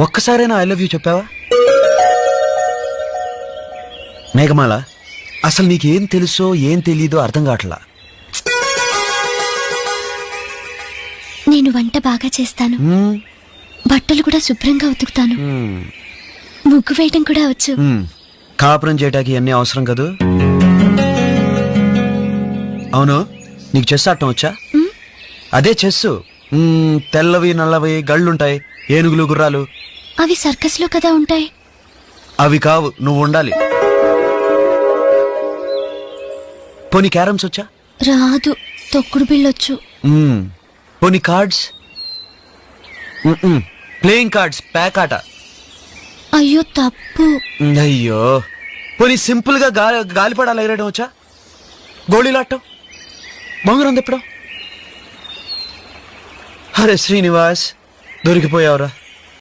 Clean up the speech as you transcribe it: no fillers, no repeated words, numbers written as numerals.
ఒక్కసారైనా I love you చెప్పావా? మేఘమాల, అసలు నీకేం తెలుసో ఏం తెలీదో అర్థం కావట్లా. నేను వంట బాగా చేస్తాను, బట్టలు కూడా శుభ్రంగా ఉతుకుతాను, ముగ్గు వేయటం కూడా వచ్చు. కాపురం చేయటానికి అన్నీ అవసరం కదూ. అవును, నీకు చెస్ ఆడటం వచ్చా? అదే చెస్సు. తెల్లవి నల్లవి గళ్ళుంటాయి, ఏనుగులు గుర్రాలు. అవి సర్కస్ లో కదా ఉంటాయి. అవి కావు, నువ్వు ఉండాలి. పోనీ క్యారమ్స్ వచ్చా? రాదు, తొక్కుడు బిళ్ళొచ్చు. పోనీ కార్డ్స్? ప్లేయింగ్ కార్డ్స్, ప్యాక్ ఆట. అయ్యో తప్పు. అయ్యో, పోనీ సింపుల్ గా గాలిపడాలు ఎగరడం వచ్చా? గోళీలాటం, బొంగరం తిప్పడం. అరే శ్రీనివాస్, దొరికిపోయావురా.